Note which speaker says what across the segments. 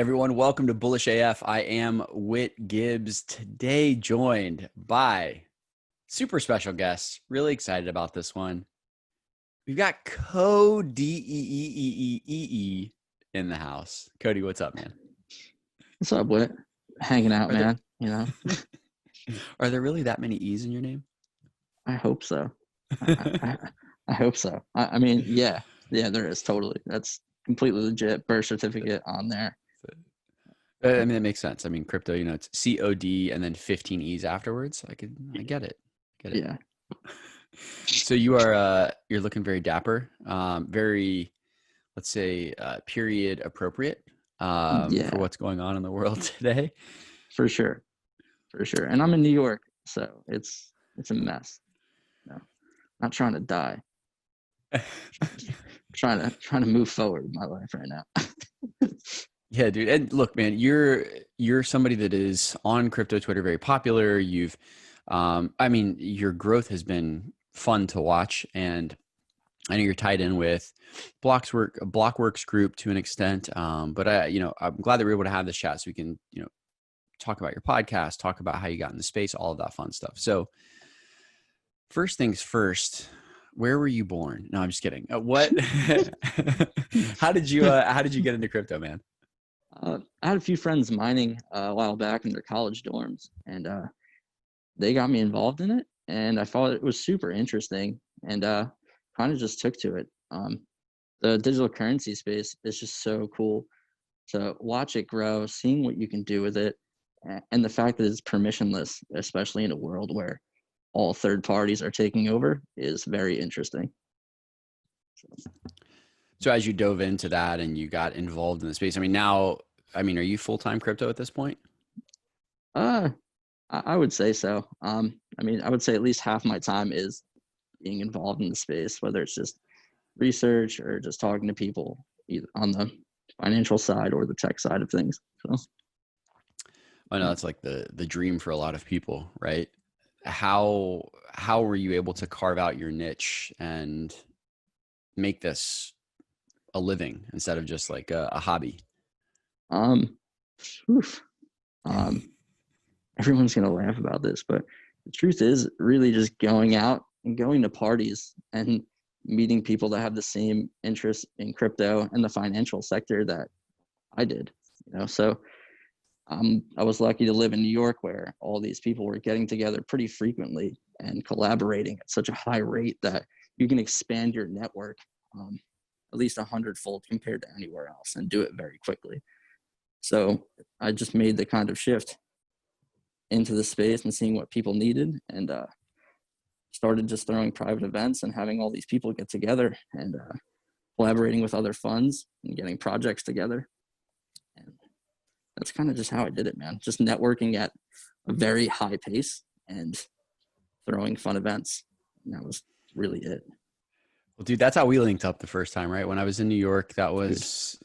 Speaker 1: everyone, welcome to BullishAF. I am Whit Gibbs, today joined by super special guests. Really excited about this one. We've got Codeeeeeee in the house. Cody, what's up, man?
Speaker 2: What's up, Whit? Hanging out, man. You know,
Speaker 1: Are there really that many E's in your name?
Speaker 2: I hope so. I hope so. I mean, yeah, there is totally. That's completely legit. Birth certificate on there.
Speaker 1: I mean, that makes sense. I mean, crypto, it's COD and then 15 E's afterwards. I get it.
Speaker 2: Yeah.
Speaker 1: So you're looking very dapper, very, let's say, period appropriate
Speaker 2: Yeah,
Speaker 1: for what's going on in the world today.
Speaker 2: for sure. And I'm in New York, so it's a mess. No, not trying to die. trying to move forward in my life right now.
Speaker 1: Yeah, dude. And look, man, you're somebody that is on crypto Twitter, very popular. You've, I mean, your growth has been fun to watch, and I know you're tied in with Blockworks group to an extent. But I'm glad that we're able to have this chat so we can, talk about your podcast, talk about how you got in the space, all of that fun stuff. So first things first, where were you born? No, I'm just kidding. How did you get into crypto, man?
Speaker 2: I had a few friends mining a while back in their college dorms, and they got me involved in it, and I thought it was super interesting, and kind of just took to it. The digital currency space is just so cool to watch it grow, seeing what you can do with it, and the fact that it's permissionless, especially in a world where all third parties are taking over, is very interesting.
Speaker 1: So as you dove into that and you got involved in the space, are you full-time crypto at this point?
Speaker 2: I would say so. I would say at least half my time is being involved in the space, whether it's just research or just talking to people either on the financial side or the tech side of things. So
Speaker 1: I know that's like the dream for a lot of people, right? How were you able to carve out your niche and make this a living instead of just like a hobby?
Speaker 2: Everyone's gonna laugh about this, but the truth is really just going out and going to parties and meeting people that have the same interest in crypto and the financial sector that I did. So I was lucky to live in New York, where all these people were getting together pretty frequently and collaborating at such a high rate that you can expand your network at least 100-fold compared to anywhere else, and do it very quickly. So I just made the kind of shift into the space and seeing what people needed, and started just throwing private events and having all these people get together and collaborating with other funds and getting projects together. And that's kind of just how I did it, man. Just networking at a very high pace and throwing fun events. And that was really it.
Speaker 1: Well, dude, that's how we linked up the first time, right? When I was in New York, that was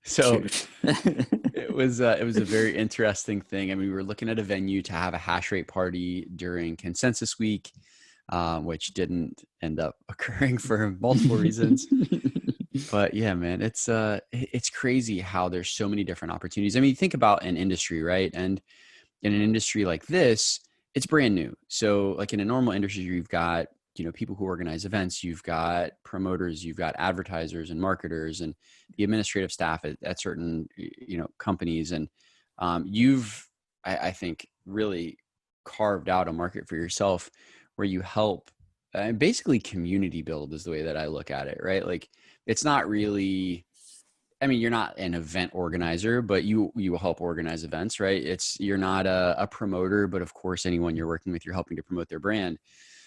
Speaker 1: so it was a very interesting thing. I mean, we were looking at a venue to have a hash rate party during Consensus Week, which didn't end up occurring for multiple reasons. But yeah, man, it's crazy how there's so many different opportunities. I mean, think about an industry, right? And in an industry like this, it's brand new. So like in a normal industry, you've got, people who organize events, you've got promoters, you've got advertisers and marketers and the administrative staff at certain, companies. And you've, I think, really carved out a market for yourself where you help basically community build is the way that I look at it, right? Like it's not really, I mean, you're not an event organizer, but you help organize events, right? You're not a promoter, but of course, anyone you're working with, you're helping to promote their brand.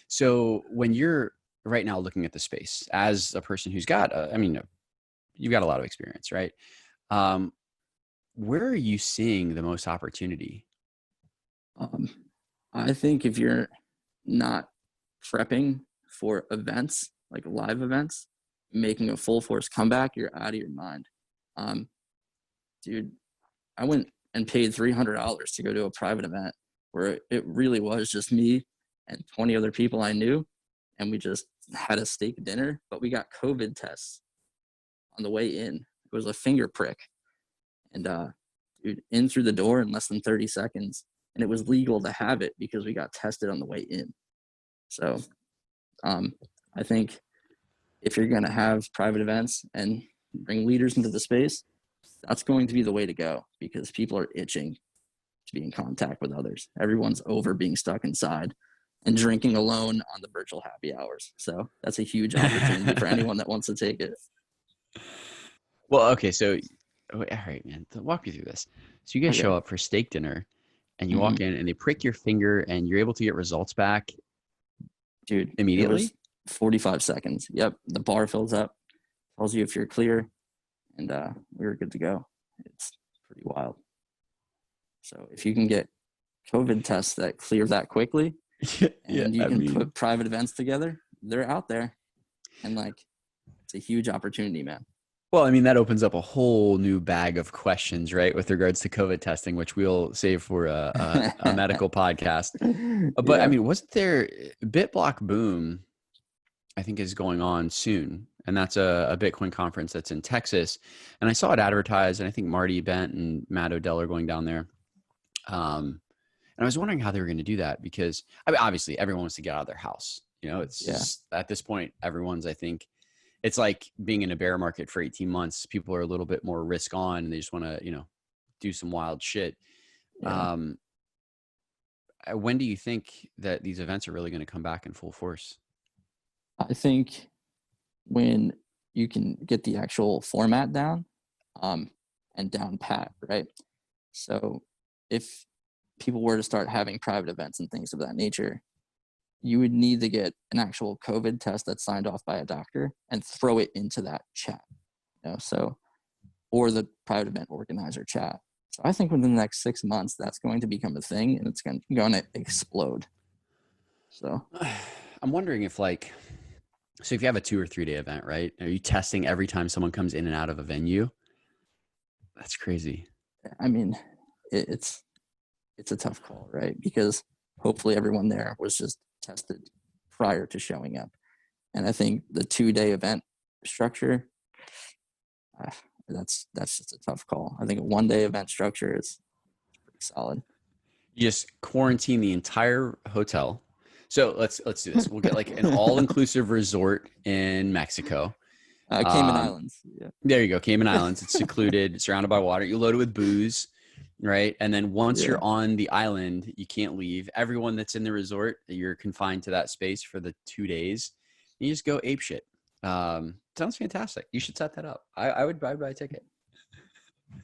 Speaker 1: So when you're right now looking at the space as a person who's got, you've got a lot of experience, right? Where are you seeing the most opportunity?
Speaker 2: I think if you're not prepping for events, like live events, making a full force comeback, you're out of your mind. Dude, I went and paid $300 to go to a private event where it really was just me and 20 other people I knew, and we just had a steak dinner, but we got COVID tests on the way in. It was a finger prick. And dude, in through the door in less than 30 seconds. And it was legal to have it because we got tested on the way in. So I think if you're going to have private events and bring leaders into the space, that's going to be the way to go, because people are itching to be in contact with others. Everyone's over being stuck inside and drinking alone on the virtual happy hours. So that's a huge opportunity for anyone that wants to take it.
Speaker 1: Well, okay. So, all right, man, walk me through this. So you guys
Speaker 2: Okay.
Speaker 1: show up for steak dinner and you walk in and they prick your finger and you're able to get results back
Speaker 2: Dude,
Speaker 1: immediately?
Speaker 2: it was 45 seconds. Yep. The bar fills up, tells you if you're clear, and we were good to go. It's pretty wild. So if you can get COVID tests that clear that quickly, and you can put private events together, they're out there. And like, it's a huge opportunity, man.
Speaker 1: Well, I mean, that opens up a whole new bag of questions, right, with regards to COVID testing, which we'll save for a medical podcast. But
Speaker 2: Yeah.
Speaker 1: I mean, wasn't there BitBlock Boom, I think, is going on soon. And that's a Bitcoin conference that's in Texas. And I saw it advertised, and I think Marty Bent and Matt Odell are going down there. And I was wondering how they were going to do that, because I mean, obviously everyone wants to get out of their house. You know, it's just, at this point, everyone's, I think, it's like being in a bear market for 18 months. People are a little bit more risk on and they just want to, you know, do some wild shit.
Speaker 2: Yeah.
Speaker 1: When do you think that these events are really going to come back in full force?
Speaker 2: I think when you can get the actual format down and down pat, right? So if people were to start having private events and things of that nature, you would need to get an actual COVID test that's signed off by a doctor and throw it into that chat, you know, so, or the private event organizer chat. So I think within the next 6 months, that's going to become a thing, and it's going to explode. So
Speaker 1: I'm wondering if, like, so if you have a 2 or 3 day event, right? Are you testing every time someone comes in and out of a venue? That's crazy.
Speaker 2: I mean, it's a tough call, right? Because hopefully everyone there was just tested prior to showing up. And I think the 2-day event structure, that's just a tough call. I think a 1-day event structure is pretty solid.
Speaker 1: You just quarantine the entire hotel. So let's do this. We'll get like an all-inclusive resort in Mexico.
Speaker 2: Cayman Islands. Yeah.
Speaker 1: There you go, Cayman Islands. It's secluded, surrounded by water. You load it with booze, right? And then once you're on the island, you can't leave. Everyone that's in the resort, you're confined to that space for the 2 days. You just go ape shit. Sounds fantastic. You should set that up. I would buy a ticket.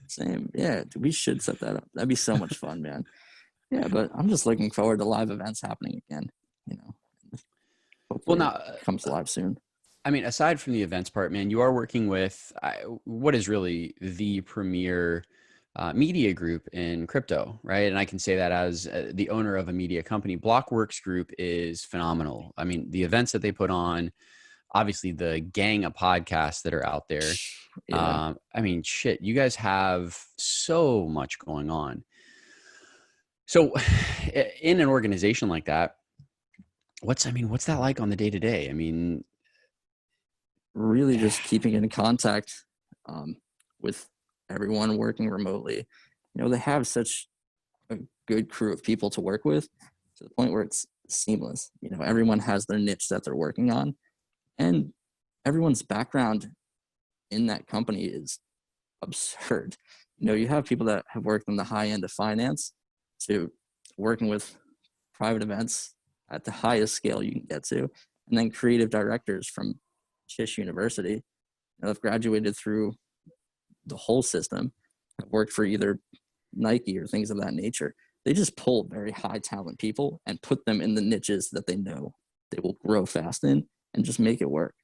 Speaker 2: Same. Yeah, we should set that up. That'd be so much fun, man. Yeah, but I'm just looking forward to live events happening again. You know, hopefully it comes live soon.
Speaker 1: I mean, aside from the events part, man, you are working with what is really the premier media group in crypto, right? And I can say that as the owner of a media company. Blockworks Group is phenomenal. I mean, the events that they put on, obviously the gang of podcasts that are out there.
Speaker 2: Yeah.
Speaker 1: I mean, shit, you guys have so much going on. So in an organization like that, what's that like on the day to day? I mean,
Speaker 2: really just keeping in contact with everyone working remotely. You know, they have such a good crew of people to work with, to the point where it's seamless. You know, everyone has their niche that they're working on, and everyone's background in that company is absurd. You know, you have people that have worked on the high end of finance to working with private events at the highest scale you can get to, and then creative directors from Tisch University. You know, I've graduated through the whole system. I've worked for either Nike or things of that nature. They just pull very high talent people and put them in the niches that they know they will grow fast in, and just make it work.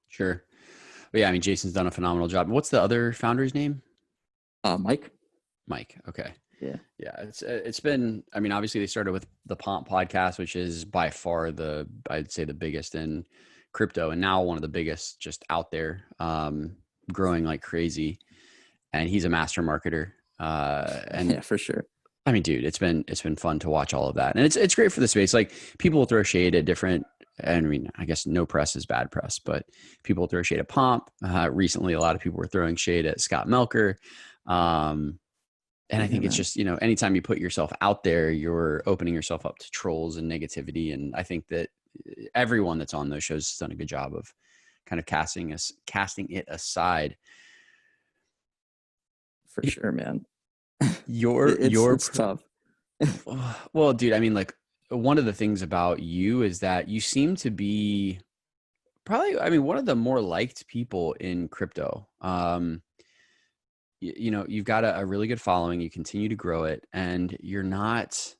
Speaker 1: Sure. But yeah, I mean, Jason's done a phenomenal job. What's the other founder's name?
Speaker 2: Mike.
Speaker 1: Okay.
Speaker 2: Yeah.
Speaker 1: Yeah. It's been, I mean, obviously they started with the Pomp podcast, which is by far I'd say the biggest in crypto, and now one of the biggest just out there, growing like crazy. And he's a master marketer. And
Speaker 2: yeah, for sure.
Speaker 1: I mean, dude, it's been fun to watch all of that. And it's great for the space. Like, people will throw shade at different, and I mean, I guess no press is bad press, but people throw shade at Pomp. Recently, a lot of people were throwing shade at Scott Melker. And I
Speaker 2: Yeah,
Speaker 1: think it's
Speaker 2: man.
Speaker 1: just, anytime you put yourself out there, you're opening yourself up to trolls and negativity. And I think that everyone that's on those shows has done a good job of kind of casting it aside.
Speaker 2: For sure, man.
Speaker 1: Your
Speaker 2: It's tough.
Speaker 1: well, dude, I mean, like, one of the things about you is that you seem to be probably, I mean, one of the more liked people in crypto. You've got a really good following. You continue to grow it, and you're not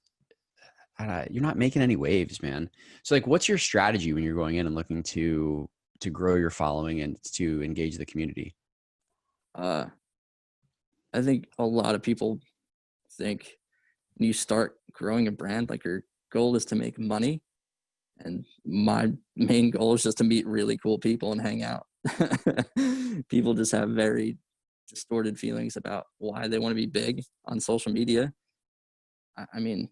Speaker 1: making any waves, man. So, like, what's your strategy when you're going in and looking to grow your following and to engage the community?
Speaker 2: Uh, I think a lot of people think when you start growing a brand, like your goal is to make money. And my main goal is just to meet really cool people and hang out. People just have very distorted feelings about why they want to be big on social media. I mean,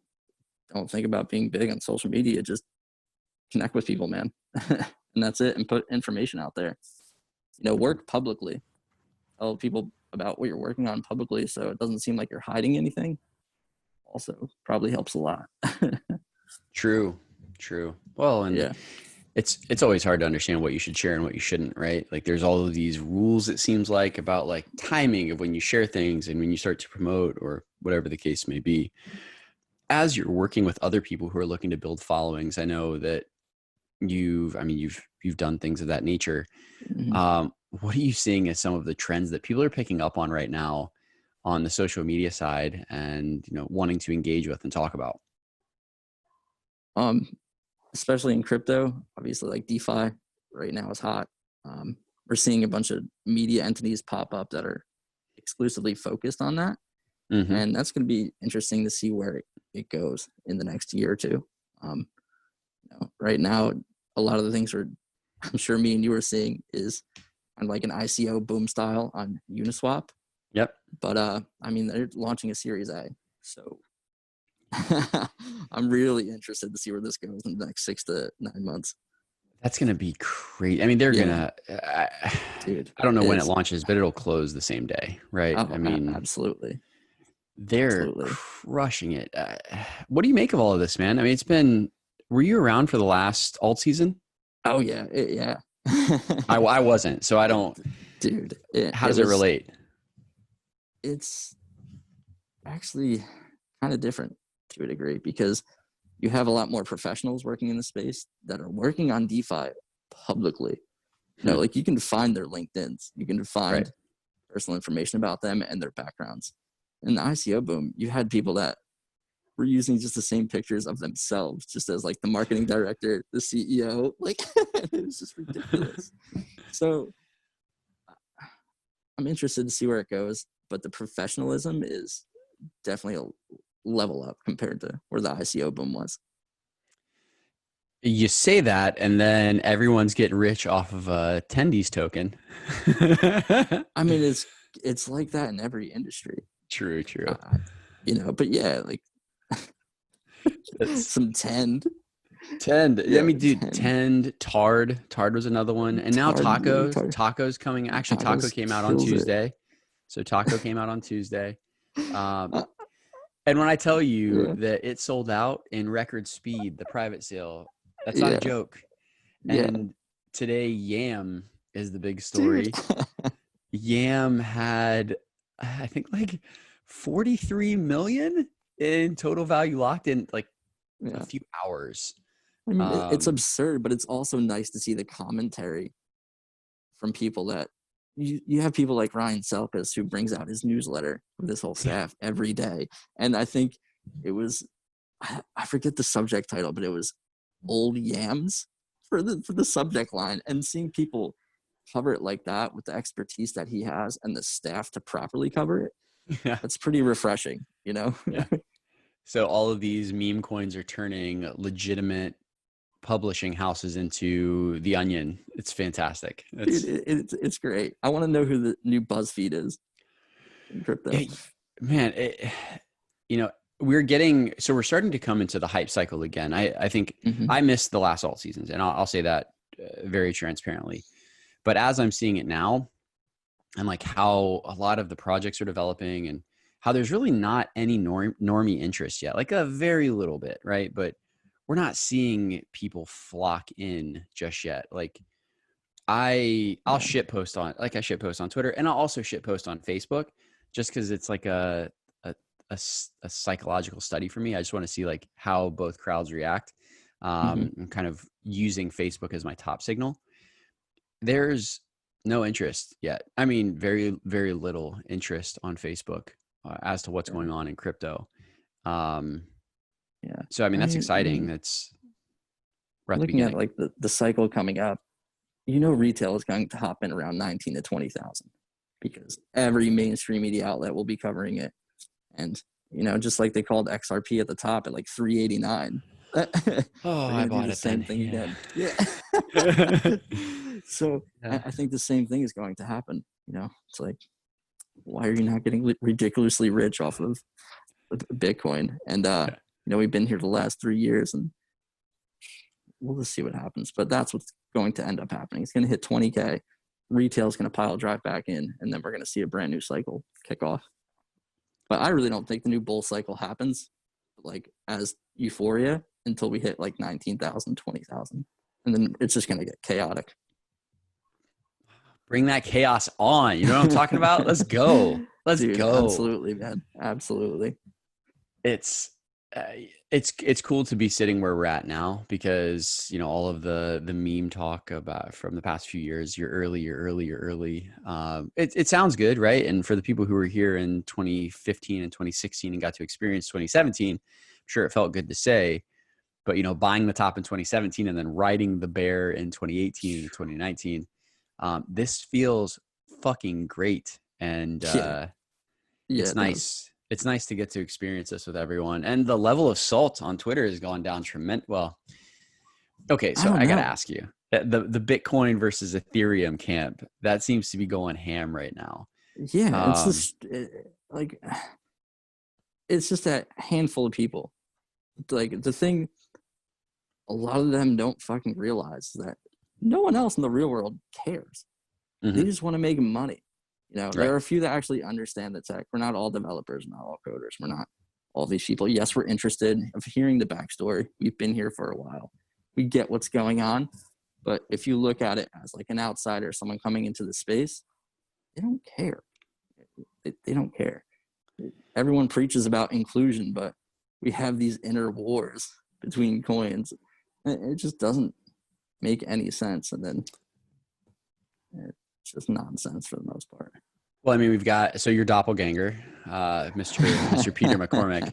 Speaker 2: don't think about being big on social media. Just connect with people, man. And that's it. And put information out there. Work publicly. Tell people about what you're working on publicly so it doesn't seem like you're hiding anything. Also, probably helps a lot.
Speaker 1: True. Well, and
Speaker 2: Yeah.
Speaker 1: it's always hard to understand what you should share and what you shouldn't, right? Like, there's all of these rules, it seems like, about like timing of when you share things and when you start to promote or whatever the case may be. As you're working with other people who are looking to build followings, I know that you've done things of that nature.
Speaker 2: Mm-hmm.
Speaker 1: What are you seeing as some of the trends that people are picking up on right now on the social media side and, wanting to engage with and talk about?
Speaker 2: Especially in crypto, obviously, like DeFi right now is hot. We're seeing a bunch of media entities pop up that are exclusively focused on that.
Speaker 1: Mm-hmm.
Speaker 2: And that's going to be interesting to see where it goes in the next year or two. Right now, a lot of the things I'm sure me and you are seeing is on like an ICO boom style on Uniswap.
Speaker 1: Yep.
Speaker 2: But I mean, they're launching a Series A, so I'm really interested to see where this goes in the next 6 to 9 months.
Speaker 1: That's going to be great. I mean, they're going to,
Speaker 2: dude,
Speaker 1: I don't know when it launches, but it'll close the same day, right?
Speaker 2: Oh,
Speaker 1: I mean,
Speaker 2: absolutely.
Speaker 1: they're crushing it. What do you make of all of this, man? I mean, were you around for the last alt season?
Speaker 2: Oh yeah. Yeah.
Speaker 1: I wasn't, so I don't.
Speaker 2: Dude,
Speaker 1: how does it relate?
Speaker 2: It's actually kind of different to a degree because you have a lot more professionals working in the space that are working on DeFi publicly. Like you can find their LinkedIns, you can find personal information about them and their backgrounds. In the ICO boom, you had people that were using just the same pictures of themselves, just as like the marketing director, the CEO. Like it was just ridiculous. So I'm interested to see where it goes, but the professionalism is definitely a level up compared to where the ICO boom was.
Speaker 1: You say that, and then everyone's getting rich off of a Tendies token.
Speaker 2: I mean, it's like that in every industry.
Speaker 1: True.
Speaker 2: But yeah, like some Tend.
Speaker 1: Yeah, I mean, dude, Tend, Tard was another one, and now Taco's coming. Actually, Taco came out on Tuesday, so Taco came out on Tuesday. And when I tell you that it sold out in record speed, the private sale, that's not a joke. And today, Yam is the big story. Yam had, I think, like 43 million in total value locked in like a few hours.
Speaker 2: I mean, it's absurd, but it's also nice to see the commentary from people that you have people like Ryan Selkis who brings out his newsletter with his whole staff every day. And I think it was, I forget the subject title, but it was old yams for the subject line, and seeing people cover it like that with the expertise that he has and the staff to properly cover it. That's pretty refreshing, Yeah.
Speaker 1: So all of these meme coins are turning legitimate publishing houses into the Onion. It's fantastic.
Speaker 2: It's great. I want to know who the new BuzzFeed is in crypto.
Speaker 1: Man, we're starting to come into the hype cycle again. I think I missed the last alt seasons, and I'll say that very transparently. But as I'm seeing it now, and like how a lot of the projects are developing, and how there's really not any normie interest yet, like a very little bit, right? But we're not seeing people flock in just yet. Like I'll shit post on, like I shit post on Twitter, and I'll also shit post on Facebook, just because it's like a psychological study for me. I just want to see like how both crowds react. I'm kind of using Facebook as my top signal. There's no interest yet. I mean, very, very little interest on Facebook as to what's going on in crypto. So, I mean, that's exciting. That's
Speaker 2: looking at like the cycle coming up. Retail is going to hop in around 19 to 20,000 because every mainstream media outlet will be covering it. And, just like they called XRP at the top at like 389.
Speaker 1: Oh, I bought
Speaker 2: the
Speaker 1: it
Speaker 2: same
Speaker 1: then.
Speaker 2: thing again. Yeah. So I think the same thing is going to happen. It's like, why are you not getting ridiculously rich off of Bitcoin? And, we've been here the last 3 years, and we'll just see what happens. But that's what's going to end up happening. It's going to hit 20K. Retail is going to pile drive back in, and then we're going to see a brand new cycle kick off. But I really don't think the new bull cycle happens like as euphoria until we hit like 19,000, 20,000. And then it's just going to get chaotic.
Speaker 1: Bring that chaos on. You know what I'm talking about? Let's go. Let's go.
Speaker 2: Absolutely, man. Absolutely.
Speaker 1: It's cool to be sitting where we're at now, because all of the meme talk about from the past few years, you're early. It sounds good, right? And for the people who were here in 2015 and 2016 and got to experience 2017, I'm sure it felt good to say. But buying the top in 2017 and then riding the bear in 2018 and 2019, this feels fucking great. And it's nice. It's nice to get to experience this with everyone. And the level of salt on Twitter has gone down tremendous. Well, okay, so I got to ask you, the Bitcoin versus Ethereum camp, that seems to be going ham right now.
Speaker 2: Yeah, it's just it's just a handful of people. Like the thing, a lot of them don't fucking realize that no one else in the real world cares. They just want to make money. There are a few that actually understand the tech. We're not all developers, not all coders. We're not all these people. Yes, we're interested in hearing the backstory. We've been here for a while. We get what's going on. But if you look at it as like an outsider, someone coming into the space, they don't care. They don't care. Everyone preaches about inclusion, but we have these inner wars between coins. It just doesn't make any sense. And then it's just nonsense for the most part.
Speaker 1: Well, I mean, we've got, so your doppelganger, Mr. Peter McCormick,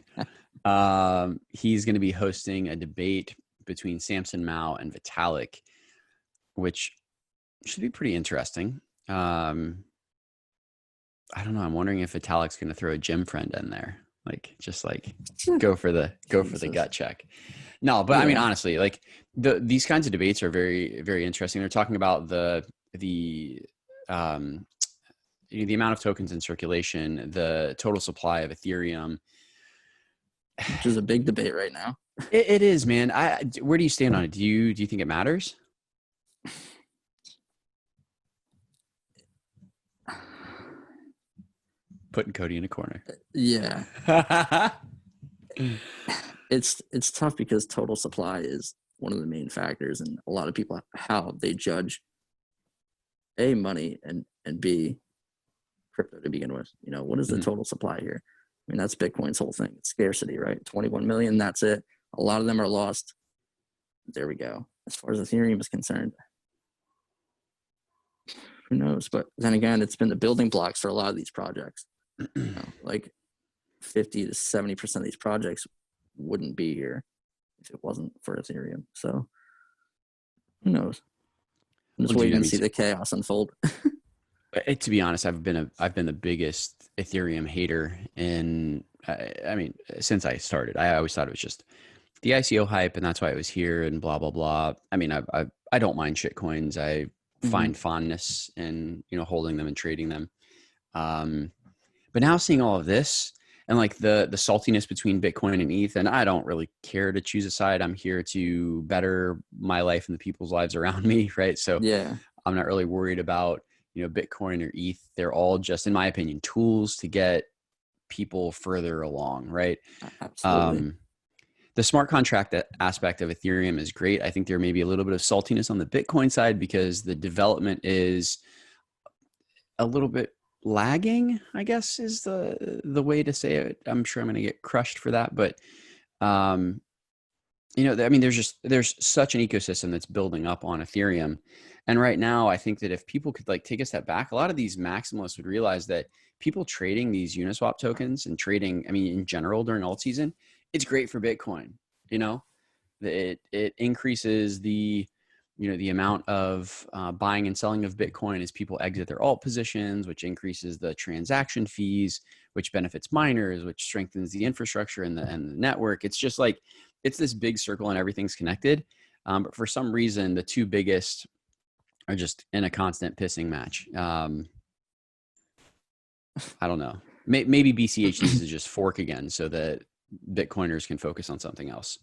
Speaker 1: he's going to be hosting a debate between Samson Mao and Vitalik, which should be pretty interesting. I don't know. I'm wondering if Vitalik's going to throw a gym friend in there, just go for the gut check. No, but I mean, honestly, these kinds of debates are very, very interesting. They're talking about the amount of tokens in circulation, the total supply of Ethereum,
Speaker 2: which is a big debate right now.
Speaker 1: It is, man. Where do you stand on it? Do you think it matters? Putting Codee in a corner.
Speaker 2: Yeah. It's tough because total supply is one of the main factors, and a lot of people, how they judge A, money, and B, crypto to begin with. What is the total supply here? I mean, that's Bitcoin's whole thing. It's scarcity, right? 21 million, that's it. A lot of them are lost. There we go. As far as Ethereum is concerned, who knows? But then again, it's been the building blocks for a lot of these projects. Like 50 to 70% of these projects wouldn't be here if it wasn't for Ethereum. So who knows? I'm just waiting to see the chaos unfold.
Speaker 1: To be honest, I've been the biggest Ethereum hater since I started. I always thought it was just the ICO hype, and that's why it was here and blah blah blah. I mean, I don't mind shit coins. I find fondness in holding them and trading them. But now seeing all of this and the saltiness between Bitcoin and ETH, and I don't really care to choose a side. I'm here to better my life and the people's lives around me, right? So yeah, I'm not really worried about Bitcoin or ETH, they're all just, in my opinion, tools to get people further along, right?
Speaker 2: Absolutely.
Speaker 1: The smart contract aspect of Ethereum is great. I think there may be a little bit of saltiness on the Bitcoin side because the development is a little bit lagging, I guess is the way to say it. I'm sure I'm going to get crushed for that, but there's such an ecosystem that's building up on Ethereum. And right now, I think that if people could take a step back, a lot of these maximalists would realize that people trading these Uniswap tokens and trading, in general during alt season, it's great for Bitcoin. It increases the amount of buying and selling of Bitcoin as people exit their alt positions, which increases the transaction fees, which benefits miners, which strengthens the infrastructure and the network. It's just it's this big circle and everything's connected. But for some reason, the two biggest are just in a constant pissing match. I don't know. Maybe BCH needs to just fork again so that Bitcoiners can focus on something else.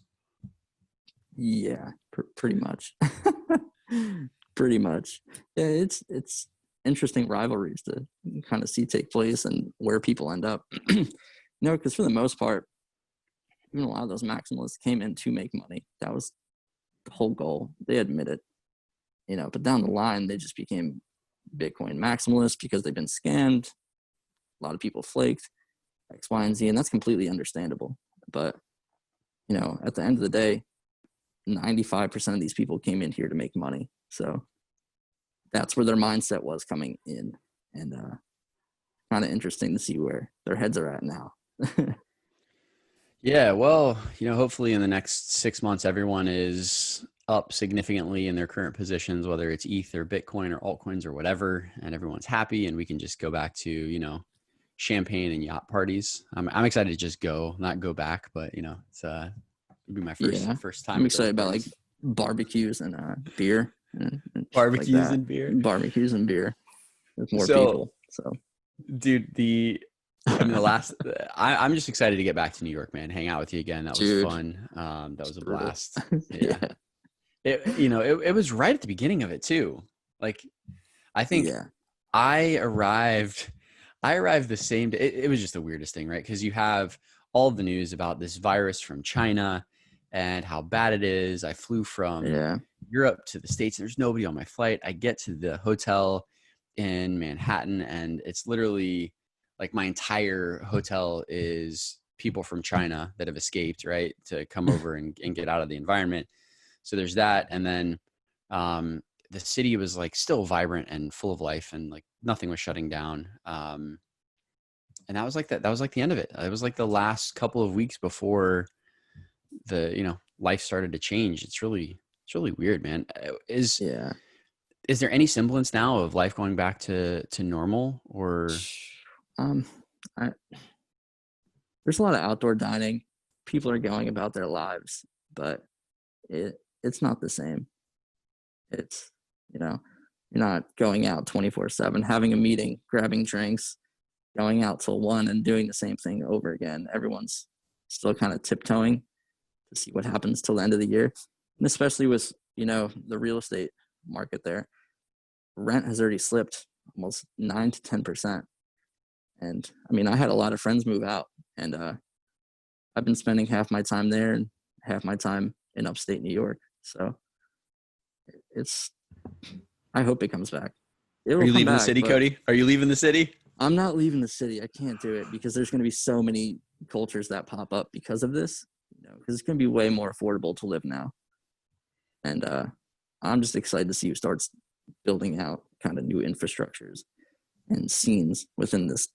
Speaker 2: Yeah, pretty much. Pretty much. Yeah, it's interesting rivalries to kind of see take place and where people end up. Because for the most part, even a lot of those maximalists came in to make money. That was the whole goal. They admit it. But down the line, they just became Bitcoin maximalists because they've been scammed. A lot of people flaked, X, Y, and Z, and that's completely understandable. But, at the end of the day, 95% of these people came in here to make money. So that's where their mindset was coming in. And kind of interesting to see where their heads are at now.
Speaker 1: Yeah, well, hopefully in the next 6 months, everyone is up significantly in their current positions, whether it's ETH or Bitcoin or altcoins or whatever, and everyone's happy and we can just go back to, champagne and yacht parties. I'm excited to just go, not go back, but it's it'll be my first time.
Speaker 2: I'm excited about barbecues and beer. And
Speaker 1: barbecues and beer.
Speaker 2: Barbecues and beer with more people. So,
Speaker 1: dude, I'm just excited to get back to New York, man. Hang out with you again. That was fun. That was a blast. Yeah. It was right at the beginning of it too. I think I arrived the same day. It was just the weirdest thing, right? Because you have all the news about this virus from China and how bad it is. I flew from Europe to the States. There's nobody on my flight. I get to the hotel in Manhattan and it's literally my entire hotel is people from China that have escaped, right, to come over and get out of the environment. So there's that. And then the city was still vibrant and full of life and nothing was shutting down. And that was that was the end of it. It was the last couple of weeks before the, life started to change. It's really weird, man. Is there any semblance now of life going back to normal or?
Speaker 2: There's a lot of outdoor dining. People are going about their lives, but it's not the same. It's, you're not going out 24/7, having a meeting, grabbing drinks, going out till 1 and doing the same thing over again. Everyone's still kind of tiptoeing to see what happens till the end of the year. And especially with, the real estate market there, rent has already slipped almost 9 to 10%. And I had a lot of friends move out and I've been spending half my time there and half my time in upstate New York. So I hope it comes back.
Speaker 1: Are you leaving the city, Codee? Are you leaving the city?
Speaker 2: I'm not leaving the city. I can't do it because there's going to be so many cultures that pop up because of this, because it's going to be way more affordable to live now. And I'm just excited to see who starts building out kind of new infrastructures and scenes within this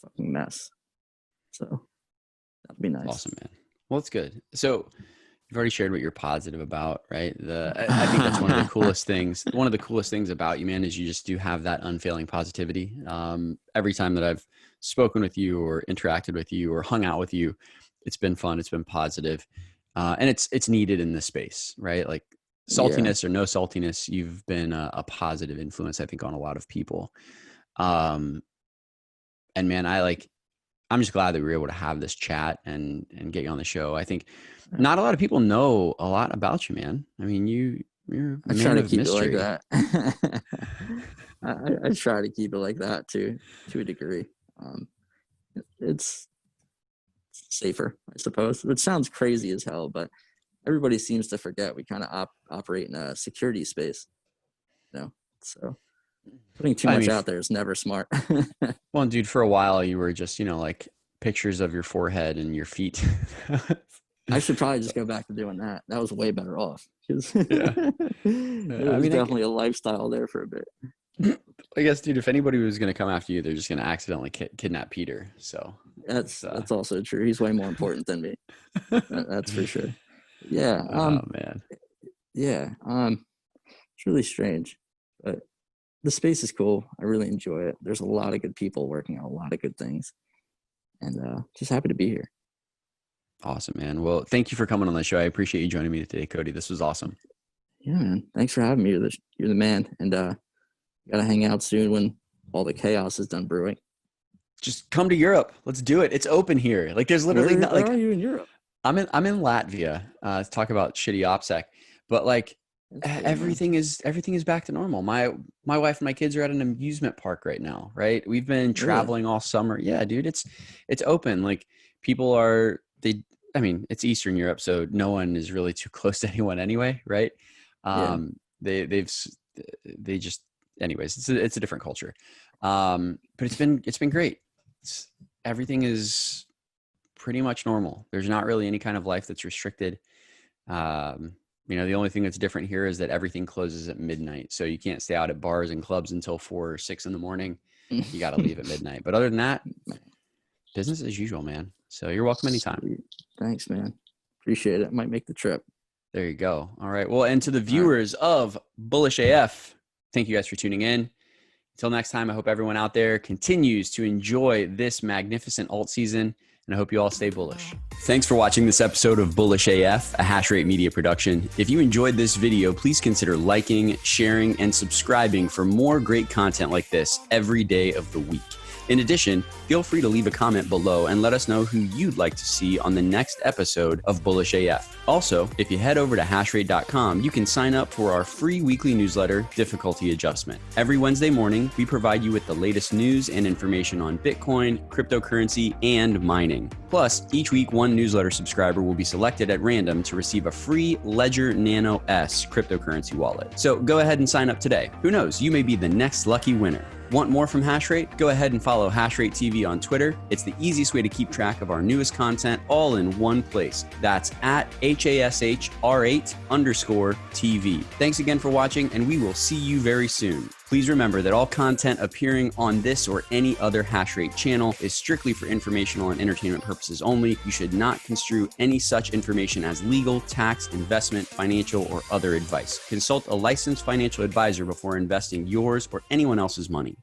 Speaker 2: fucking mess. So that'd be nice.
Speaker 1: Awesome, man. Well, it's good. So you've already shared what you're positive about, right? I think that's one of the coolest things. One of the coolest things about you, man, is you just do have that unfailing positivity. Every time that I've spoken with you or interacted with you or hung out with you, it's been fun. It's been positive. And it's needed in this space, right? Saltiness or no saltiness, you've been a positive influence, I think, on a lot of people. And man, I'm just glad that we were able to have this chat and get you on the show. I think not a lot of people know a lot about you, man. You you're a
Speaker 2: I try
Speaker 1: man
Speaker 2: to
Speaker 1: of
Speaker 2: keep
Speaker 1: mystery.
Speaker 2: it like that. I try to keep it like that to a degree. It's safer, I suppose. It sounds crazy as hell, but everybody seems to forget we kind of operate in a security space, you know. So putting too
Speaker 1: I
Speaker 2: much
Speaker 1: mean,
Speaker 2: out there is never smart.
Speaker 1: well, dude, for a while you were just, like pictures of your forehead and your feet.
Speaker 2: I should probably just go back to doing that. That was way better off because
Speaker 1: Yeah.
Speaker 2: it
Speaker 1: I
Speaker 2: was
Speaker 1: mean,
Speaker 2: definitely a lifestyle there for a bit.
Speaker 1: I guess, dude, if anybody was going to come after you, they're just going to accidentally kidnap Peter. So
Speaker 2: That's also true. He's way more important than me. That's for sure. Yeah.
Speaker 1: Oh man.
Speaker 2: Yeah. It's really strange, but the space is cool. I really enjoy it. There's a lot of good people working on a lot of good things, and just happy to be here.
Speaker 1: Awesome, man. Well, thank you for coming on the show. I appreciate you joining me today, Codee. This was awesome.
Speaker 2: Yeah, man. Thanks for having me. You're the man, and gotta hang out soon when all the chaos is done brewing.
Speaker 1: Just come to Europe. Let's do it. It's open here. Like there's literally not
Speaker 2: Where
Speaker 1: like
Speaker 2: are you in Europe?
Speaker 1: I'm in Latvia. To talk about shitty OPSEC, but like
Speaker 2: That's cool,
Speaker 1: everything is back to normal. My wife and my kids are at an amusement park right now, right? We've been traveling all summer. Yeah, dude, it's open. Like people are I mean, it's Eastern Europe, so no one is really too close to anyone anyway, right?
Speaker 2: Yeah.
Speaker 1: They just anyways, it's a different culture. But it's been great. Everything is pretty much normal. There's not really any kind of life that's restricted. The only thing that's different here is that everything closes at midnight. So you can't stay out at bars and clubs until 4 or 6 in the morning. You got to leave at midnight. But other than that, business as usual, man. So you're welcome anytime.
Speaker 2: Sweet. Thanks, man. Appreciate it. Might make the trip.
Speaker 1: There you go. All right. Well, and to the viewers of BullishAF, thank you guys for tuning in. Until next time, I hope everyone out there continues to enjoy this magnificent alt season, and I hope you all stay bullish. Thanks for watching this episode of BullishAF, a Hashrate Media production. If you enjoyed this video, please consider liking, sharing, and subscribing for more great content like this every day of the week. In addition, feel free to leave a comment below and let us know who you'd like to see on the next episode of BullishAF. Also, if you head over to hashrate.com, you can sign up for our free weekly newsletter, Difficulty Adjustment. Every Wednesday morning, we provide you with the latest news and information on Bitcoin, cryptocurrency, and mining. Plus, each week, one newsletter subscriber will be selected at random to receive a free Ledger Nano S cryptocurrency wallet. So go ahead and sign up today. Who knows, you may be the next lucky winner. Want more from Hashrate? Go ahead and follow Hashrate TV on Twitter. It's the easiest way to keep track of our newest content all in one place. That's at HASHR8_TV. Thanks again for watching, and we will see you very soon. Please remember that all content appearing on this or any other Hashrate channel is strictly for informational and entertainment purposes only. You should not construe any such information as legal, tax, investment, financial, or other advice. Consult a licensed financial advisor before investing yours or anyone else's money.